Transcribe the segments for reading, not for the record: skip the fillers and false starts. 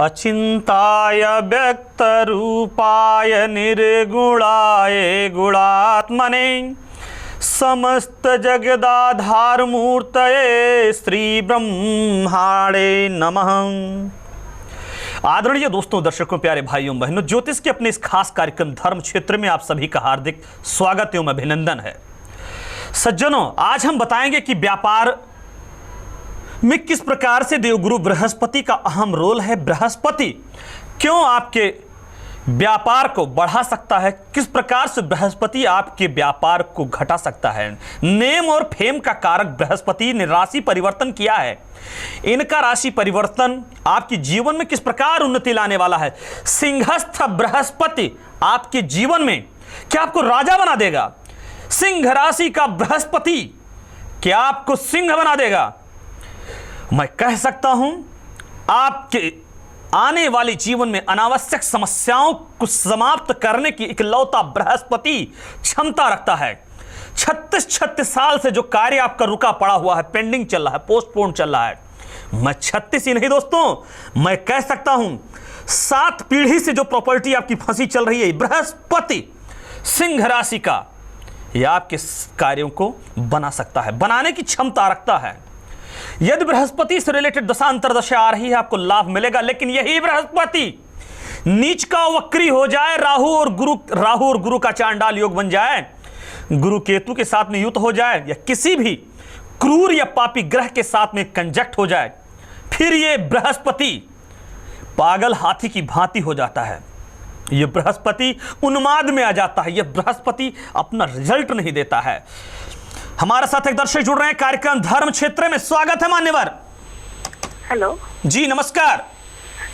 अचिंताय व्यक्तरूपाय निर्गुणाय गुणात्मने समस्त जगदाधार मूर्तये श्री ब्रह्माणे नमः। आदरणीय दोस्तों, दर्शकों, प्यारे भाइयों बहनों, ज्योतिष के अपने इस खास कार्यक्रम धर्म क्षेत्र में आप सभी का हार्दिक स्वागत एवं अभिनंदन है। सज्जनों, आज हम बताएंगे कि व्यापार में किस प्रकार से देवगुरु बृहस्पति का अहम रोल है। बृहस्पति क्यों आपके व्यापार को बढ़ा सकता है, किस प्रकार से बृहस्पति आपके व्यापार को घटा सकता है। नेम और फेम का कारक बृहस्पति ने राशि परिवर्तन किया है। इनका राशि परिवर्तन आपके जीवन में किस प्रकार उन्नति लाने वाला है। सिंहस्थ बृहस्पति आपके जीवन में क्या आपको राजा बना देगा। सिंह राशि का बृहस्पति क्या आपको सिंह बना देगा। मैं कह सकता हूं आपके आने वाले जीवन में अनावश्यक समस्याओं को समाप्त करने की इकलौता बृहस्पति क्षमता रखता है। 36 साल से जो कार्य आपका रुका पड़ा हुआ है, पेंडिंग चल रहा है, पोस्टपोन चल रहा है, मैं 36 ही नहीं दोस्तों, मैं कह सकता हूं 7 पीढ़ी से जो प्रॉपर्टी आपकी फंसी चल रही है, बृहस्पति सिंह राशि का यह आपके कार्यों को बना सकता है, बनाने की क्षमता रखता है। यदि बृहस्पति से रिलेटेड दशा अंतरदशा आ रही है, आपको लाभ मिलेगा। लेकिन यही बृहस्पति नीच का वक्री हो जाए, राहु और गुरु का चांडाल योग बन जाए, गुरु केतु के साथ में युत हो जाए, या किसी भी क्रूर या पापी ग्रह के साथ में कंजक्ट हो जाए, फिर ये बृहस्पति पागल हाथी की भांति हो जाता है। यह बृहस्पति उन्माद में आ जाता है। यह बृहस्पति अपना रिजल्ट नहीं देता है। हमारे साथ एक दर्शक जुड़ रहे हैं कार्यक्रम धर्म क्षेत्र में। स्वागत है मान्यवर। हेलो जी, नमस्कार।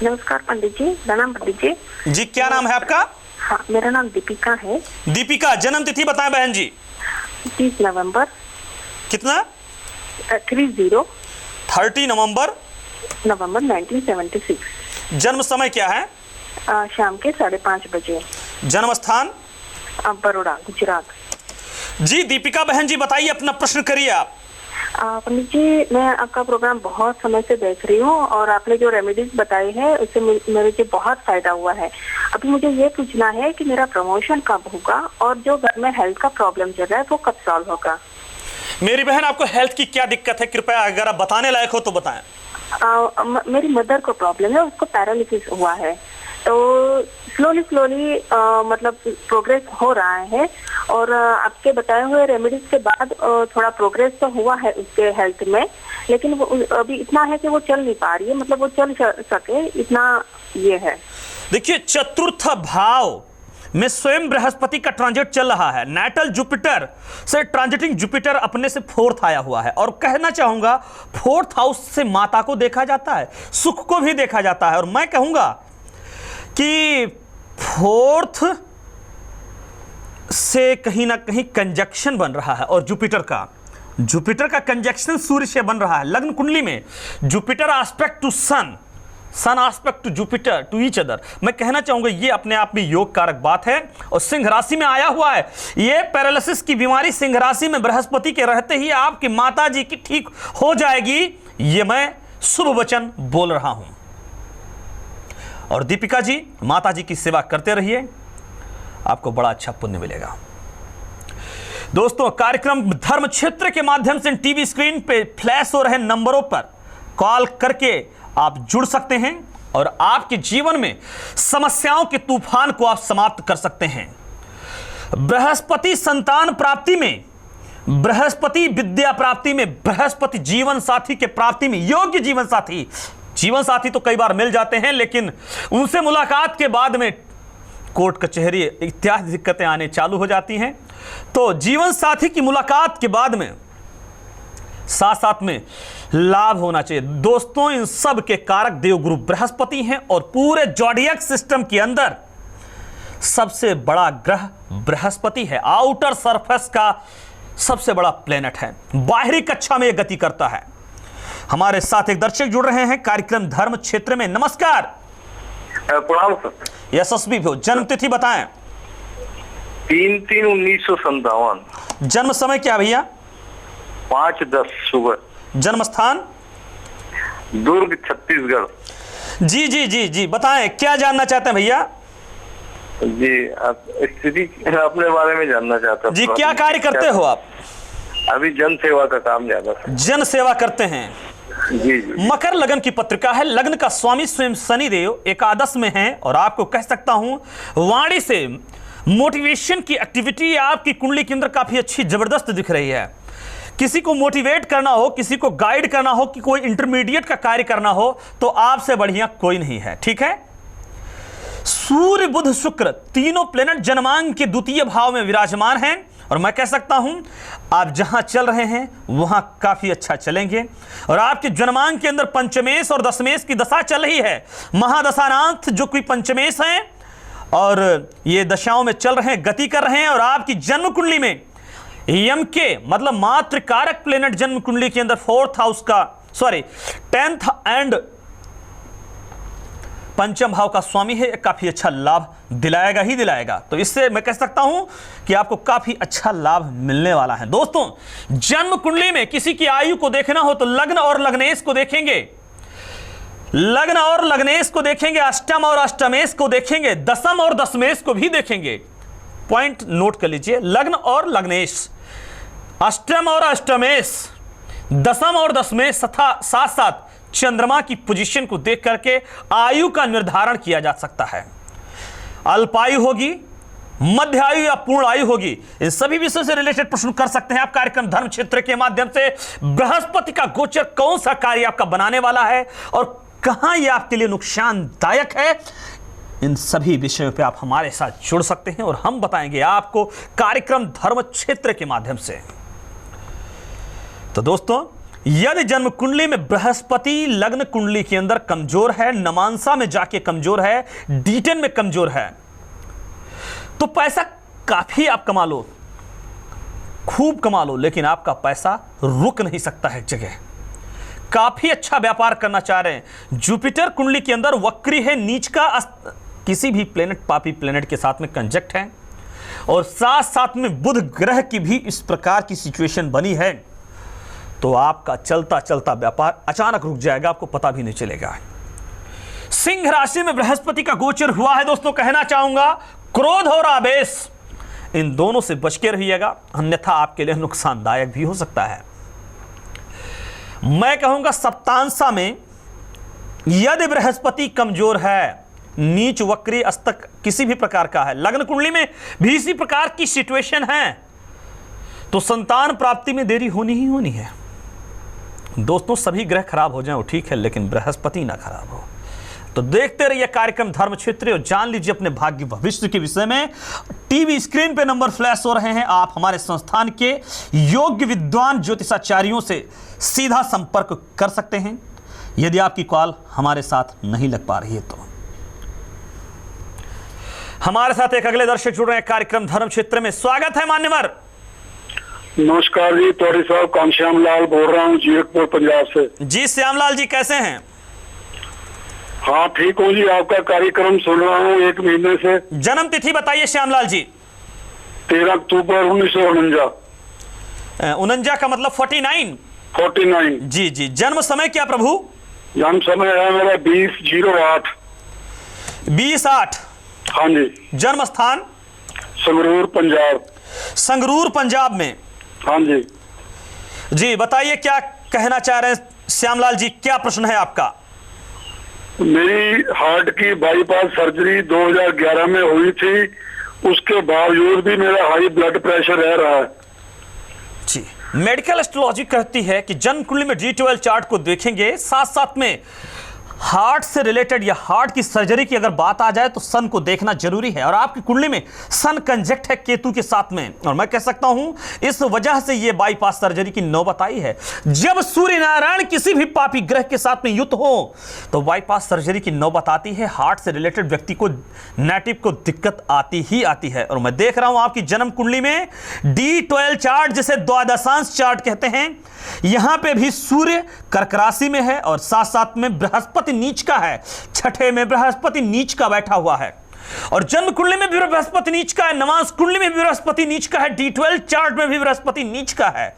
नमस्कार पंडित जी, प्रणाम पंडित जी। जी, क्या नाम है आपका? हाँ, मेरा नाम दीपिका है। दीपिका, जन्म तिथि बताएं बहन जी। 30 नवंबर। कितना? 30 नवंबर 1976। जन्म समय क्या है? शाम के 5:30 बजे। जन्म स्थान? बड़ौदा, गुजरात। जी दीपिका बहन जी, बताइए, अपना प्रश्न करिए आप। पंडित जी, मैं आपका प्रोग्राम बहुत समय से देख रही हूँ और आपने जो रेमेडीज बताई है उससे मेरे को बहुत फायदा हुआ है। अभी मुझे ये पूछना है कि मेरा प्रमोशन कब होगा और जो घर में हेल्थ का प्रॉब्लम चल रहा है वो कब सॉल्व होगा। मेरी बहन, आपको हेल्थ की क्या दिक्कत है? कृपया अगर आप बताने लायक हो तो बताएं। मेरी मदर को प्रॉब्लम है, उसको पैरालिसिस हुआ है, तो स्लोली मतलब प्रोग्रेस हो रहा है और आपके बताए हुए रेमेडीज के बाद थोड़ा प्रोग्रेस तो हुआ है उसके हेल्थ में, लेकिन वो अभी इतना है कि वो चल नहीं पा रही है, मतलब वो चल सके इतना ये है। देखिए, चतुर्थ भाव में स्वयं बृहस्पति का ट्रांजिट चल रहा है। नेटल जुपिटर से ट्रांजिटिंग जुपिटर अपने से 4th आया हुआ है और कहना चाहूंगा 4th हाउस से माता को देखा जाता है, सुख को भी देखा जाता है। और मैं कहूंगा कि 4th से कहीं ना कहीं कंजक्शन बन रहा है और जुपिटर का कंजक्शन सूर्य से बन रहा है। लग्न कुंडली में Jupiter aspect to sun aspect to Jupiter to each other. मैं कहना चाहूंगा ये अपने आप में योग कारक बात है और सिंह राशि में आया हुआ है। ये पैरालिसिस की बीमारी सिंह राशि में बृहस्पति के रहते ही आपकी माता जी की ठीक हो जाएगी। ये मैं शुभ वचन बोल रहा हूं। और दीपिका जी, माता जी की सेवा करते रहिए, आपको बड़ा अच्छा पुण्य मिलेगा। दोस्तों, कार्यक्रम धर्म क्षेत्र के माध्यम से टीवी स्क्रीन पे फ्लैश हो रहे नंबरों पर कॉल करके आप जुड़ सकते हैं और आपके जीवन में समस्याओं के तूफान को आप समाप्त कर सकते हैं। बृहस्पति संतान प्राप्ति में, बृहस्पति विद्या प्राप्ति में, बृहस्पति जीवन साथी के प्राप्ति में, योग्य जीवन साथी तो कई बार मिल जाते हैं, लेकिन उनसे मुलाकात के बाद में कोर्ट कचहरी इत्यादि दिक्कतें आने चालू हो जाती हैं। तो जीवन साथी की मुलाकात के बाद में साथ में लाभ होना चाहिए। दोस्तों, इन सब के कारक देवगुरु बृहस्पति हैं और पूरे जॉडियक सिस्टम के अंदर सबसे बड़ा ग्रह बृहस्पति है। आउटर सरफेस का सबसे बड़ा प्लेनेट है, बाहरी कक्षा में यह गति करता है। हमारे साथ एक दर्शक जुड़ रहे हैं कार्यक्रम धर्म क्षेत्र में। नमस्कार। प्रणाम सर। यशस्वी भी हो। जन्म तिथि बताएं। 3/3/1957। जन्म समय क्या भैया? 5:10 सुबह। जन्म स्थान? दुर्ग, छत्तीसगढ़। जी जी जी जी, बताएं क्या जानना चाहते हैं भैया? जी, आप स्थिति अपने बारे में जानना चाहता हूँ। जी, क्या कार्य करते हो आप? अभी जन सेवा का काम ज्यादा था। जन सेवा करते हैं। जी जी। मकर लगन की पत्रिका है, लग्न का स्वामी स्वयं शनिदेव एकादश में है, और आपको कह सकता हूं वाणी से मोटिवेशन की एक्टिविटी आपकी कुंडली के अंदर काफी अच्छी जबरदस्त दिख रही है। किसी को मोटिवेट करना हो, किसी को गाइड करना हो, कि कोई इंटरमीडिएट का कार्य करना हो, तो आपसे बढ़िया कोई नहीं है। ठीक है। सूर्य बुध शुक्र तीनों प्लेनेट जन्मांक के द्वितीय भाव में विराजमान हैं, और मैं कह सकता हूं आप जहां चल रहे हैं वहां काफी अच्छा चलेंगे। और आपके जन्मांक के अंदर पंचमेश और दशमेश की दशा चल रही है। महादशानाथ जो कोई पंचमेश हैं और ये दशाओं में चल रहे हैं, गति कर रहे हैं, और आपकी जन्म कुंडली में यम के मतलब मातृकारक प्लेनेट जन्म कुंडली के अंदर 4th हाउस का 10th एंड पंचम भाव का स्वामी है। काफी अच्छा लाभ दिलाएगा ही दिलाएगा। तो इससे मैं कह सकता हूं कि आपको काफी अच्छा लाभ मिलने वाला है। दोस्तों, जन्म कुंडली में किसी की आयु को देखना हो तो लग्न और लग्नेश को देखेंगे, लग्न और लग्नेश को देखेंगे, अष्टम और अष्टमेश को देखेंगे, दशम और दशमेश को भी देखेंगे। पॉइंट नोट कर लीजिए, लग्न और लग्नेश, अष्टम और अष्टमेश, दशम और दशमेश तथा साथ साथ चंद्रमा की पोजीशन को देख करके आयु का निर्धारण किया जा सकता है। अल्पायु होगी, मध्य आयु या पूर्ण आयु होगी, इन सभी विषयों से रिलेटेड प्रश्न कर सकते हैं आप कार्यक्रम धर्म क्षेत्र के माध्यम से। बृहस्पति का गोचर कौन सा कार्य आपका बनाने वाला है और कहां यह आपके लिए नुकसानदायक है, इन सभी विषयों पे आप हमारे साथ जुड़ सकते हैं और हम बताएंगे आपको कार्यक्रम धर्म क्षेत्र के माध्यम से। तो दोस्तों, यदि जन्म कुंडली में बृहस्पति लग्न कुंडली के अंदर कमजोर है, नमांसा में जाके कमजोर है, D10 में कमजोर है, तो पैसा काफी आप कमा लो, खूब कमा लो, लेकिन आपका पैसा रुक नहीं सकता है एक जगह। काफी अच्छा व्यापार करना चाह रहे हैं। जुपिटर कुंडली के अंदर वक्री है, नीच का किसी भी प्लेनेट पापी प्लेनेट के साथ में कंजक्ट है, और साथ साथ में बुध ग्रह की भी इस प्रकार की सिचुएशन बनी है, तो आपका चलता चलता व्यापार अचानक रुक जाएगा, आपको पता भी नहीं चलेगा। सिंह राशि में बृहस्पति का गोचर हुआ है। दोस्तों, कहना चाहूंगा क्रोध और आवेश इन दोनों से बच के रहिएगा, अन्यथा आपके लिए नुकसानदायक भी हो सकता है। मैं कहूंगा सप्तांशा में यदि बृहस्पति कमजोर है, नीच वक्री अस्तक किसी भी प्रकार का है, लग्न कुंडली में भी इसी प्रकार की सिचुएशन है, तो संतान प्राप्ति में देरी होनी ही होनी है। दोस्तों, सभी ग्रह खराब हो जाएं वो ठीक है, लेकिन बृहस्पति ना खराब हो। तो देखते रहिए कार्यक्रम धर्म क्षेत्र और जान लीजिए अपने भाग्य भविष्य के विषय में। टीवी स्क्रीन पे नंबर फ्लैश हो रहे हैं, आप हमारे संस्थान के योग्य विद्वान ज्योतिषाचार्यों से सीधा संपर्क कर सकते हैं, यदि आपकी कॉल हमारे साथ नहीं लग पा रही है तो। हमारे साथ एक अगले दर्शक जुड़ रहे हैं कार्यक्रम धर्म क्षेत्र में। स्वागत है मान्यवर। नमस्कार जी, तौरी साहब, कामश्याम लाल बोल रहा हूँ जीरकपुर पंजाब से। जी श्यामलाल जी, कैसे हैं? हाँ ठीक हूँ जी, आपका कार्यक्रम सुन रहा हूँ 1 महीने से। जन्म तिथि बताइए श्यामलाल जी। 13 अक्टूबर 1949। 49 का मतलब 49। जी जी। जन्म समय क्या प्रभु? जन्म समय है मेरा 20/08। 20/8। हाँ जी। जन्म स्थान? संगरूर पंजाब। संगरूर पंजाब में। हाँ जी। जी बताइए क्या कहना चाह रहे हैं श्यामलाल जी, क्या प्रश्न है आपका? मेरी हार्ट की बाईपास सर्जरी 2011 में हुई थी, उसके बावजूद भी मेरा हाई ब्लड प्रेशर रह रहा है। जी, मेडिकल एस्ट्रोलॉजी कहती है कि जन्म कुंडली में D12 चार्ट को देखेंगे, साथ साथ में हार्ट से रिलेटेड या हार्ट की सर्जरी की अगर बात आ जाए तो सन को देखना जरूरी है, और आपकी कुंडली में सन कंजक्ट है केतु के साथ में, और मैं कह सकता हूं इस वजह से यह बाईपास सर्जरी की नौबत आई है। जब सूर्य नारायण किसी भी पापी ग्रह के साथ में युद्ध हो तो बाईपास सर्जरी की नौबत आती है, हार्ट से रिलेटेड व्यक्ति को नेटिव को दिक्कत आती ही आती है। और मैं देख रहा हूं आपकी जन्म कुंडली में D12 चार्ट जिसे द्वादशांश चार्ट कहते हैं, यहां पे भी सूर्य कर्क राशि में है और साथ साथ में बृहस्पति नीच का है, छठे में बृहस्पति नीच का बैठा हुआ है, और जन्म कुंडली में भी बृहस्पति नीच का है, नवांश कुंडली में भी बृहस्पति नीच का है, D12 चार्ट में भी बृहस्पति नीच का है।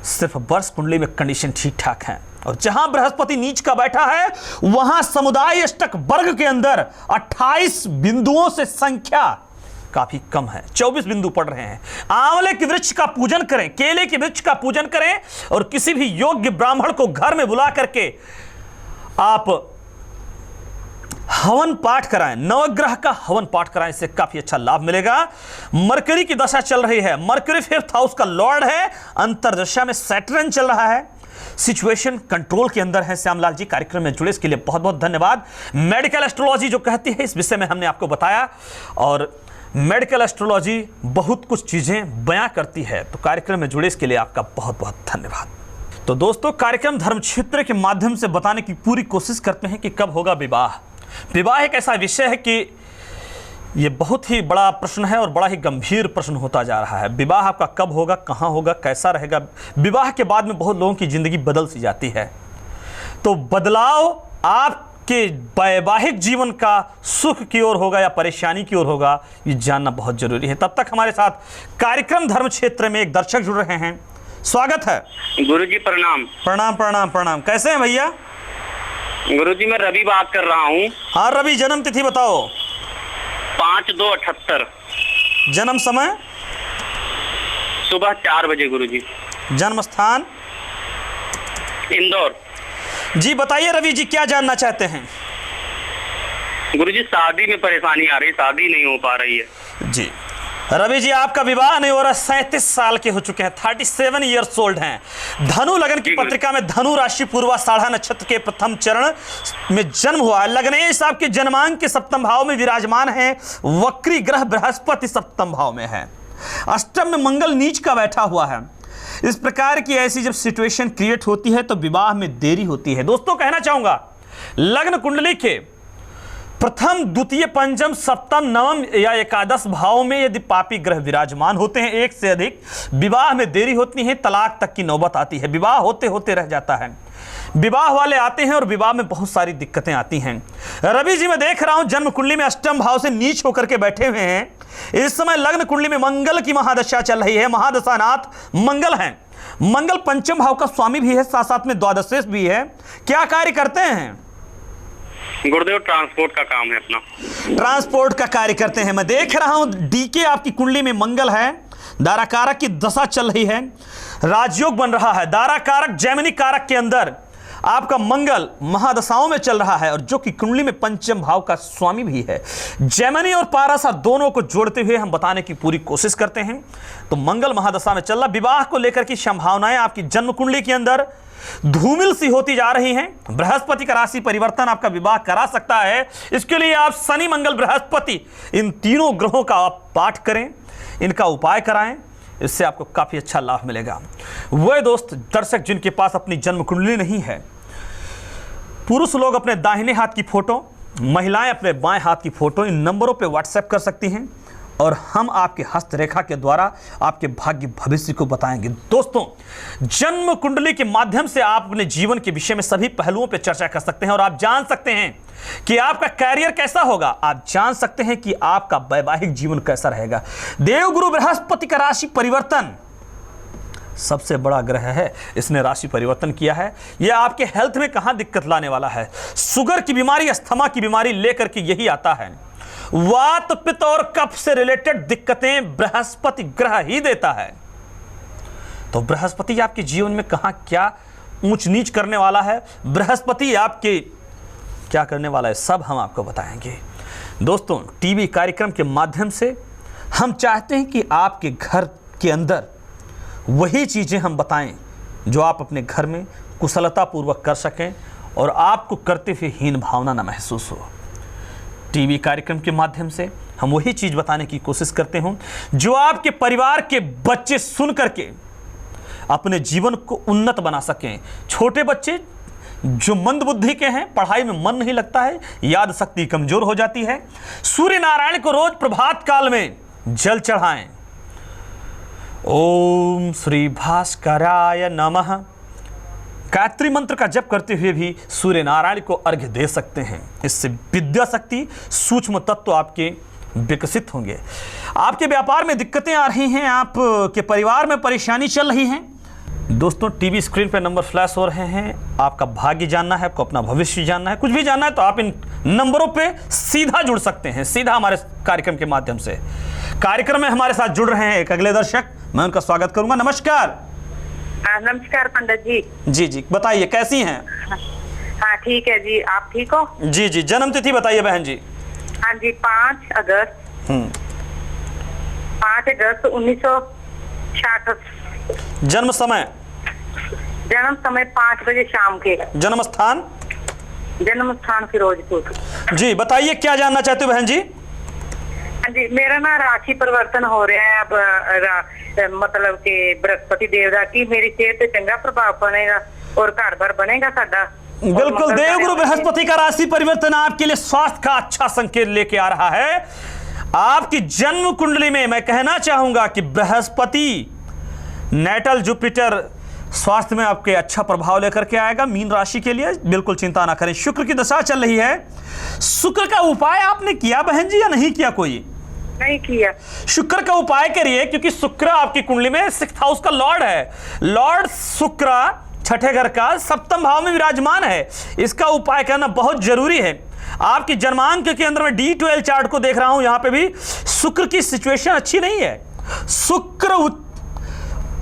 सिर्फ वर्ष कुंडली में कंडीशन ठीक ठाक है। और जहां बृहस्पति नीच का बैठा है वहां समुदाय अष्टक वर्ग के अंदर 28 बिंदुओं से संख्या काफी कम है, 24 बिंदु पड़ रहे हैं। आंवले के वृक्ष का पूजन करें, केले के वृक्ष का पूजन करें और किसी भी योग्य ब्राह्मण को घर में बुला करके आप हवन पाठ कराएं, नवग्रह का हवन पाठ कराएं, इससे काफी अच्छा लाभ मिलेगा। मरकरी की दशा चल रही है, मरकरी 5th हाउस का लॉर्ड है, अंतरदशा में सैटर्न चल रहा है, सिचुएशन कंट्रोल के अंदर है। श्यामलाल जी कार्यक्रम में जुड़े इसके लिए बहुत बहुत धन्यवाद। मेडिकल एस्ट्रोलॉजी जो कहती है इस विषय में हमने आपको बताया, और मेडिकल एस्ट्रोलॉजी बहुत कुछ चीजें बयां करती है, तो कार्यक्रम में जुड़े इसके लिए आपका बहुत बहुत धन्यवाद। तो दोस्तों, कार्यक्रम धर्म क्षेत्र के माध्यम से बताने की पूरी कोशिश करते हैं कि कब होगा विवाह। विवाह एक ऐसा विषय है कि ये बहुत ही बड़ा प्रश्न है और बड़ा ही गंभीर प्रश्न होता जा रहा है। विवाह आपका कब होगा, कहाँ होगा, कैसा रहेगा। विवाह के बाद में बहुत लोगों की जिंदगी बदल सी जाती है, तो बदलाव आपके वैवाहिक जीवन का सुख की ओर होगा या परेशानी की ओर होगा, ये जानना बहुत जरूरी है। तब तक हमारे साथ कार्यक्रम धर्म क्षेत्र में एक दर्शक जुड़ रहे हैं, स्वागत है। गुरुजी प्रणाम। प्रणाम प्रणाम प्रणाम। कैसे हैं भैया? गुरुजी मैं रवि बात कर रहा हूँ। हाँ रवि, जन्म तिथि बताओ। 5/2/78। जन्म समय? सुबह 4 बजे गुरुजी। जन्म स्थान? इंदौर। जी बताइए रवि जी, क्या जानना चाहते हैं? गुरुजी शादी में परेशानी आ रही, शादी नहीं हो पा रही है। जी रवि जी, आपका विवाह नहीं हो रहा, 37 साल के हो चुके हैं, 37 ईयर्स ओल्ड हैं। धनु लगन की पत्रिका में धनु राशि पूर्वाषाढ़ा नक्षत्र के प्रथम चरण में जन्म हुआ है। लग्नेश आपके जन्मांक के सप्तम भाव में विराजमान है, वक्री ग्रह बृहस्पति सप्तम भाव में है, अष्टम में मंगल नीच का बैठा हुआ है। इस प्रकार की ऐसी जब सिचुएशन क्रिएट होती है तो विवाह में देरी होती है। दोस्तों कहना चाहूंगा, लग्न कुंडली के प्रथम, द्वितीय, पंचम, सप्तम, नवम या एकादश भाव में यदि पापी ग्रह विराजमान होते हैं, एक से अधिक, विवाह में देरी होती है, तलाक तक की नौबत आती है, विवाह होते होते रह जाता है। विवाह वाले आते हैं और विवाह में बहुत सारी दिक्कतें आती हैं। रवि जी मैं देख रहा हूं जन्म कुंडली में अष्टम भाव से नीच होकर के बैठे हुए हैं। इस समय लग्न कुंडली में मंगल की महादशा चल रही है, महादशानाथ मंगल हैं। मंगल पंचम भाव का स्वामी भी है, साथ साथ में द्वादशेश भी है। क्या कार्य करते हैं गुरुदेव? ट्रांसपोर्ट का काम है अपना। ट्रांसपोर्ट का कार्य करते हैं। मैं देख रहा हूं डीके आपकी कुंडली में मंगल है, दाराकारक की दशा चल रही है, राजयोग बन रहा है। दाराकारक जैमिनी कारक के अंदर आपका मंगल महादशाओं में चल रहा है और जो कि कुंडली में पंचम भाव का स्वामी भी है। जैमिनी और पारासा दोनों को जोड़ते हुए हम बताने की पूरी कोशिश करते हैं। तो मंगल महादशा में चल रहा, विवाह को लेकर की संभावनाएं आपकी जन्म कुंडली के अंदर धूमिल सी होती जा रही हैं। बृहस्पति का राशि परिवर्तन आपका विवाह करा सकता है। इसके लिए आप शनि मंगल बृहस्पति इन तीनों ग्रहों का आप पाठ करें, इनका उपाय कराएं, इससे आपको काफी अच्छा लाभ मिलेगा। वह दोस्त दर्शक जिनके पास अपनी जन्म कुंडली नहीं है, पुरुष लोग अपने दाहिने हाथ की फोटो, महिलाएं अपने बाएं हाथ की फोटो इन नंबरों पे व्हाट्सएप कर सकती हैं और हम आपके हस्तरेखा के द्वारा आपके भाग्य भविष्य को बताएंगे। दोस्तों, जन्म कुंडली के माध्यम से आप अपने जीवन के विषय में सभी पहलुओं पर चर्चा कर सकते हैं और आप जान सकते हैं कि आपका कैरियर कैसा होगा, आप जान सकते हैं कि आपका वैवाहिक जीवन कैसा रहेगा। देवगुरु बृहस्पति का राशि परिवर्तन सबसे बड़ा ग्रह है, इसने राशि परिवर्तन किया है। यह आपके हेल्थ में कहां दिक्कत लाने वाला है? शुगर की बीमारी, अस्थमा की बीमारी लेकर के यही आता है। वात, पित्त और कफ से रिलेटेड दिक्कतें बृहस्पति ग्रह ही देता है। तो बृहस्पति आपके जीवन में कहां क्या ऊंच नीच करने वाला है, बृहस्पति आपके क्या करने वाला है, सब हम आपको बताएंगे। दोस्तों, टीवी कार्यक्रम के माध्यम से हम चाहते हैं कि आपके घर के अंदर वही चीजें हम बताएं जो आप अपने घर में कुशलतापूर्वक कर सकें और आपको करते हुए हीन भावना न महसूस हो। टीवी कार्यक्रम के माध्यम से हम वही चीज बताने की कोशिश करते हूं जो आपके परिवार के बच्चे सुन करके अपने जीवन को उन्नत बना सकें। छोटे बच्चे जो मंद बुद्धि के हैं, पढ़ाई में मन नहीं लगता है, याद शक्ति कमजोर हो जाती है, सूर्य नारायण को रोज प्रभात काल में जल चढ़ाएं। ओम श्री भास्कराय नमः गायत्री मंत्र का जप करते हुए भी सूर्य नारायण को अर्घ्य दे सकते हैं। इससे विद्या शक्ति, सूक्ष्म तत्व आपके विकसित होंगे। आपके व्यापार में दिक्कतें आ रही हैं, आपके परिवार में परेशानी चल रही हैं, दोस्तों टीवी स्क्रीन पे नंबर फ्लैश हो रहे हैं। आपका भाग्य जानना है, आपको अपना भविष्य जानना है, कुछ भी जानना है तो आप इन नंबरों पे सीधा जुड़ सकते हैं, सीधा हमारे कार्यक्रम के माध्यम से। कार्यक्रम में हमारे साथ जुड़ रहे हैं एक अगले दर्शक, मैं उनका स्वागत करूंगा। नमस्कार। नमस्कार पंडित जी। जी जी बताइए कैसी हैं? हाँ ठीक है जी, आप ठीक हो? जी जी, जन्म तिथि बताइए बहन जी। हाँ जी, 5 अगस्त 1966। जन्म समय? जन्म समय 5 बजे शाम के। जन्म स्थान? जन्म स्थान फिरोजपुर। जी बताइए क्या जानना चाहते हो बहन जी? हाँ जी, मेरा ना राशि परिवर्तन हो रहा है अब, मतलब कि बृहस्पति देवता की मेरी सेहत पे चंगा प्रभाव पड़ेगा और घर भर बनेगा साडा। बिल्कुल, देवगुरु बृहस्पति का राशि परिवर्तन आपके लिए स्वास्थ्य का अच्छा संकेत लेके आ रहा है। आपकी जन्म कुंडली में मैं कहना चाहूंगा कि बृहस्पति नेटल जुपिटर स्वास्थ्य में आपके अच्छा प्रभाव लेकर के आएगा। मीन राशि के लिए बिल्कुल चिंता ना करें। शुक्र की दशा चल रही है। शुक्र का उपाय आपने किया बहन जी या नहीं किया? कोई नहीं किया। शुक्र का उपाय करिए, क्योंकि शुक्र आपकी कुंडली में 6th हाउस का लॉर्ड है। लॉर्ड शुक्र छठे घर का सप्तम भाव में विराजमान है। इसका उपाय करना बहुत जरूरी है। आपकी जन्मांक के अंदर में D12 चार्ट को देख रहा हूं, यहां पे भी शुक्र की सिचुएशन अच्छी नहीं है। शुक्र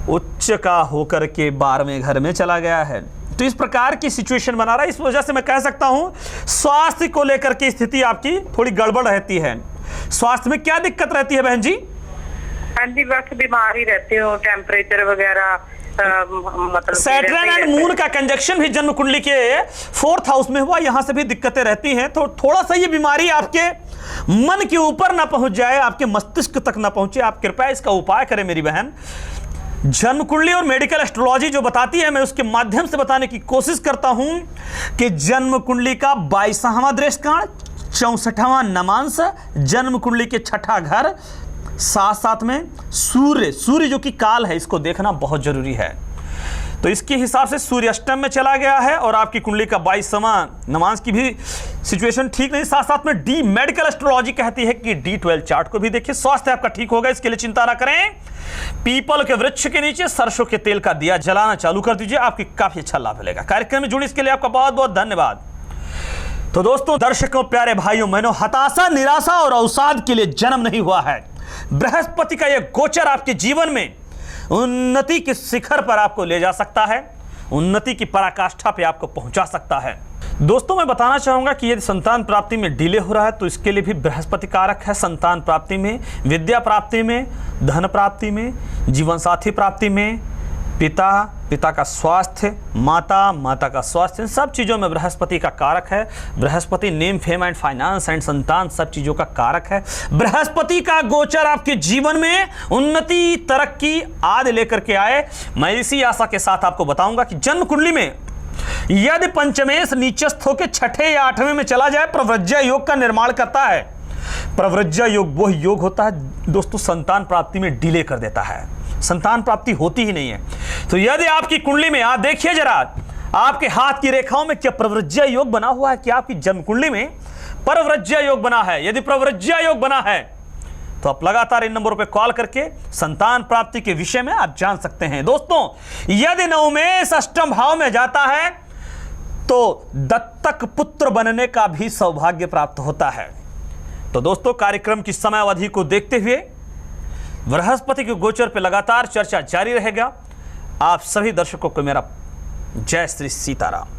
उच्च का होकर के 12वें घर में चला गया है, तो इस प्रकार की सिचुएशन बना रहा है। इस वजह से मैं कह सकता हूं स्वास्थ्य को लेकर की स्थिति आपकी थोड़ी गड़बड़ रहती है। स्वास्थ्य में क्या दिक्कत रहती है बहन जी? हाँ जी, बस बीमार ही रहती हूँ, टेम्परेचर वगैरह। मतलब सैटर्न एंड मून का कंजक्शन भी जन्म कुंडली के 4th हाउस में हुआ, यहां से भी दिक्कतें रहती हैं। तो थोड़ा सा ये बीमारी आपके मन के ऊपर ना पहुंच जाए, आपके मस्तिष्क तक ना पहुंचे, आप कृपया इसका उपाय करें मेरी बहन। जन्म कुंडली और मेडिकल एस्ट्रोलॉजी जो बताती है, मैं उसके माध्यम से बताने की कोशिश करता हूं कि जन्म कुंडली का 22वां दृष्टिकोण, 64वां नमांश, जन्म कुंडली के 6ठा घर, साथ साथ में सूर्य जो कि काल है, इसको देखना बहुत जरूरी है। तो इसके हिसाब से सूर्य अष्टम में चला गया है और आपकी कुंडली का 22वां नमांश की भी सिचुएशन ठीक नहीं। साथ साथ में डी मेडिकल एस्ट्रोलॉजी कहती है कि D12 चार्ट को भी देखिए, स्वास्थ्य आपका ठीक होगा, इसके लिए चिंता ना करें। पीपल के वृक्ष के नीचे सरसों के तेल का दिया जलाना चालू कर दीजिए, आपकी काफी अच्छा लाभ मिलेगा। कार्यक्रम में जुड़े इसके लिए आपका बहुत बहुत धन्यवाद। तो दोस्तों, दर्शकों, प्यारे भाइयों बहनों, हताशा, निराशा और अवसाद के लिए जन्म नहीं हुआ है। बृहस्पति का यह गोचर आपके जीवन में उन्नति के शिखर पर आपको ले जा सकता है, उन्नति की पराकाष्ठा पे आपको पहुंचा सकता है। दोस्तों, मैं बताना चाहूंगा कि यदि संतान प्राप्ति में डिले हो रहा है तो इसके लिए भी बृहस्पति कारक है। संतान प्राप्ति में, विद्या प्राप्ति में, धन प्राप्ति में, जीवन साथी प्राप्ति में, पिता का स्वास्थ्य, माता का स्वास्थ्य, इन सब चीज़ों में बृहस्पति का कारक है। Brihaspati name, fame and finance and संतान, सब चीज़ों का कारक है। बृहस्पति का गोचर आपके जीवन में उन्नति, तरक्की आदि लेकर के आए। मैं इसी आशा के साथ आपको बताऊंगा कि जन्म कुंडली में यदि पंचमेश नीचस्थ होकर 6ठे या 8वें में चला जाए, प्रव्रज्या योग का निर्माण करता है। प्रव्रज्या योग वह योग होता है दोस्तों, संतान प्राप्ति में डिले कर देता है, संतान प्राप्ति होती ही नहीं है। तो यदि आपकी कुंडली में, आप देखिए जरा आपके हाथ की रेखाओं में क्या प्रव्रज्या योग बना हुआ है? क्या आपकी जन्म कुंडली में प्रव्रज्या योग बना है? यदि प्रव्रज्या योग बना है तो आप लगातार इन नंबरों पे कॉल करके संतान प्राप्ति के विषय में आप जान सकते हैं। दोस्तों, यदि नवमेश अष्टम भाव में जाता है तो दत्तक पुत्र बनने का भी सौभाग्य प्राप्त होता है। तो दोस्तों, कार्यक्रम की समय अवधि को देखते हुए बृहस्पति के गोचर पे लगातार चर्चा जारी रहेगा। आप सभी दर्शकों को मेरा जय श्री सीताराम।